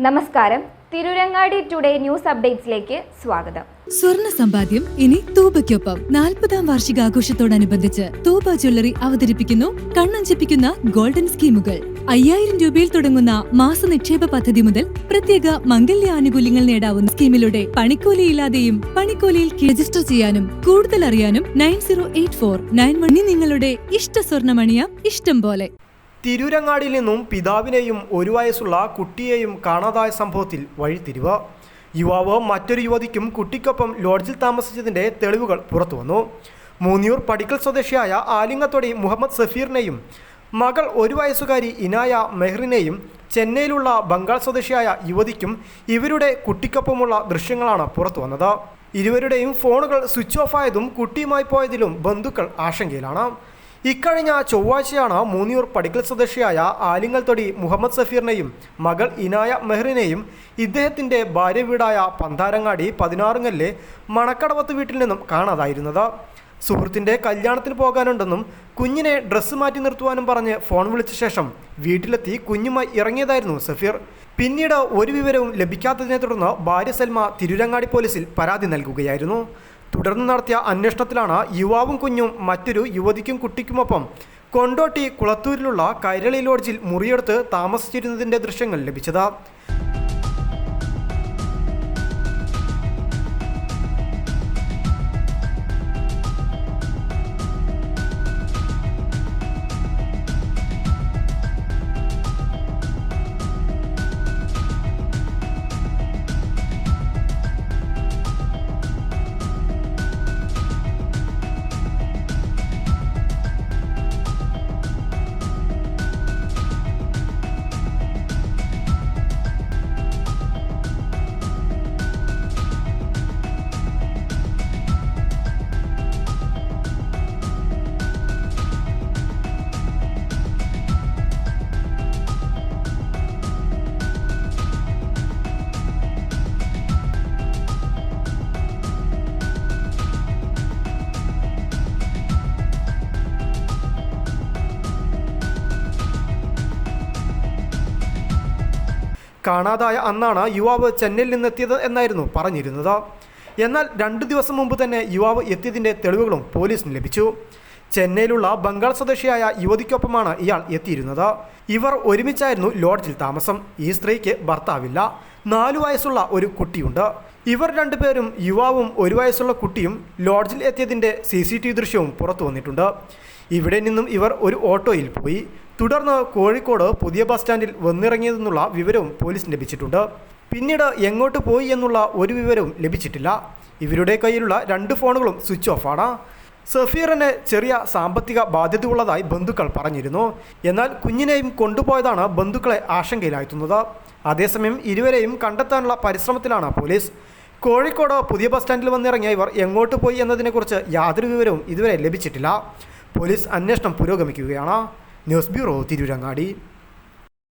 നമസ്കാരം. Tirurangadi today news അപ്ഡേറ്റ്സിലേക്ക് സ്വാഗതം. സ്വർണ്ണ സമ്പാദ്യം ഇനി തൂബയ്ക്കൊപ്പം 40-ാം വാർഷികാഘോഷത്തോടനുബന്ധിച്ച് തൂബ ജ്വല്ലറി അവതരിപ്പിക്കുന്നു കണ്ണഞ്ചിപ്പിക്കുന്ന ഗോൾഡൻ സ്കീമുകൾ. 5000 രൂപയിൽ തുടങ്ങുന്ന മാസ നിക്ഷേപ പദ്ധതി മുതൽ പ്രത്യേക മംഗല്യ ആനുകൂല്യങ്ങൾ നേടാവുന്ന സ്കീമിലൂടെ പണിക്കൂലിയില്ലാതെയും പണിക്കൂലിയിൽ രജിസ്റ്റർ ചെയ്യാനും കൂടുതൽ അറിയാനും 908491 നിങ്ങളുടെ ഇഷ്ട സ്വർണ്ണമണിയാം ഇഷ്ടം പോലെ. തിരൂരങ്ങാടിയിൽ നിന്നും പിതാവിനെയും 1 വയസ്സുള്ള കുട്ടിയെയും കാണാതായ സംഭവത്തിൽ വഴിത്തിരിവ്. യുവാവ് മറ്റൊരു യുവതിക്കും കുട്ടിക്കൊപ്പം ലോഡ്ജിൽ താമസിച്ചതിൻ്റെ തെളിവുകൾ പുറത്തുവന്നു. മൂന്നിയൂർ പടിക്കൽ സ്വദേശിയായ ആലിങ്ങത്തൊടി മുഹമ്മദ് സഫീറിനെയും മകൾ 1 വയസ്സുകാരി ഇനായ മെഹറിനെയും ചെന്നൈയിലുള്ള ബംഗാൾ സ്വദേശിയായ യുവതിക്കും ഇവരുടെ കുട്ടിക്കൊപ്പമുള്ള ദൃശ്യങ്ങളാണ് പുറത്തുവന്നത്. ഇരുവരുടെയും ഫോണുകൾ സ്വിച്ച് ഓഫ് ആയതും കുട്ടിയുമായി പോയതിലും ബന്ധുക്കൾ ആശങ്കയിലാണ്. ഇക്കഴിഞ്ഞ ചൊവ്വാഴ്ചയാണ് മൂന്നിയൂർ പടിക്കൽ സ്വദേശിയായ ആലിങ്ങൽത്തൊടി മുഹമ്മദ് സഫീറിനെയും മകൾ ഇനായ മെഹറിനെയും ഇദ്ദേഹത്തിൻ്റെ ഭാര്യ വീടായ പന്താരങ്ങാടി 16 മണക്കടവത്ത് വീട്ടിൽ നിന്നും കാണാതായിരുന്നത്. സുഹൃത്തിൻ്റെ കല്യാണത്തിന് പോകാനുണ്ടെന്നും കുഞ്ഞിനെ ഡ്രസ്സ് മാറ്റി നിർത്തുവാനും പറഞ്ഞ് ഫോൺ വിളിച്ച ശേഷം വീട്ടിലെത്തി കുഞ്ഞുമായി ഇറങ്ങിയതായിരുന്നു സഫീർ. പിന്നീട് ഒരു വിവരവും ലഭിക്കാത്തതിനെ തുടർന്ന് ഭാര്യ സൽമ തിരൂരങ്ങാടി പോലീസിൽ പരാതി നൽകുകയായിരുന്നു. തുടർന്ന് നടത്തിയ അന്വേഷണത്തിലാണ് യുവാവും കുഞ്ഞും മറ്റൊരു യുവതിക്കും കുട്ടിക്കുമൊപ്പം കൊണ്ടോട്ടി കുളത്തൂരിലുള്ള കൈരളി ലോഡ്ജിൽ മുറിയെടുത്ത് താമസിച്ചിരുന്നതിൻ്റെ ദൃശ്യങ്ങൾ ലഭിച്ചത്. കാണാതായ അന്നാണ് യുവാവ് ചെന്നൈയിൽ നിന്നെത്തിയത് എന്നായിരുന്നു പറഞ്ഞിരുന്നത്. എന്നാൽ 2 ദിവസം മുമ്പ് തന്നെ യുവാവ് എത്തിയതിൻ്റെ തെളിവുകളും പോലീസിന് ലഭിച്ചു. ചെന്നൈയിലുള്ള ബംഗാൾ സ്വദേശിയായ യുവതിക്കൊപ്പമാണ് ഇയാൾ എത്തിയിരുന്നത്. ഇവർ ഒരുമിച്ചായിരുന്നു ലോഡ്ജിൽ താമസം. ഈ സ്ത്രീക്ക് ഭർത്താവില്ല. 4 വയസ്സുള്ള ഒരു കുട്ടിയുണ്ട്. ഇവർ 2 പേരും യുവാവും 1 വയസ്സുള്ള കുട്ടിയും ലോഡ്ജിൽ എത്തിയതിൻ്റെ CCTV ദൃശ്യവും പുറത്തു വന്നിട്ടുണ്ട്. ഇവിടെ നിന്നും ഇവർ ഒരു ഓട്ടോയിൽ പോയി. തുടർന്ന് കോഴിക്കോട് പുതിയ ബസ് സ്റ്റാൻഡിൽ വന്നിറങ്ങിയതെന്നുള്ള വിവരവും പോലീസിന് ലഭിച്ചിട്ടുണ്ട്. പിന്നീട് എങ്ങോട്ട് പോയി എന്നുള്ള ഒരു വിവരവും ലഭിച്ചിട്ടില്ല. ഇവരുടെ കയ്യിലുള്ള 2 ഫോണുകളും സ്വിച്ച് ഓഫാണ്. സഫീറിന് ചെറിയ സാമ്പത്തിക ബാധ്യതയുള്ളതായി ബന്ധുക്കൾ പറഞ്ഞിരുന്നു. എന്നാൽ കുഞ്ഞിനെയും കൊണ്ടുപോയതാണ് ബന്ധുക്കളെ ആശങ്കയിലാഴ്ത്തുന്നത്. അതേസമയം ഇരുവരെയും കണ്ടെത്താനുള്ള പരിശ്രമത്തിലാണ് പോലീസ്. കോഴിക്കോട് പുതിയ ബസ് സ്റ്റാൻഡിൽ വന്നിറങ്ങിയ ഇവർ എങ്ങോട്ട് പോയി എന്നതിനെക്കുറിച്ച് യാതൊരു വിവരവും ഇതുവരെ ലഭിച്ചിട്ടില്ല. പോലീസ് അന്വേഷണം പുരോഗമിക്കുകയാണ്. News bureau, Tirurangadi.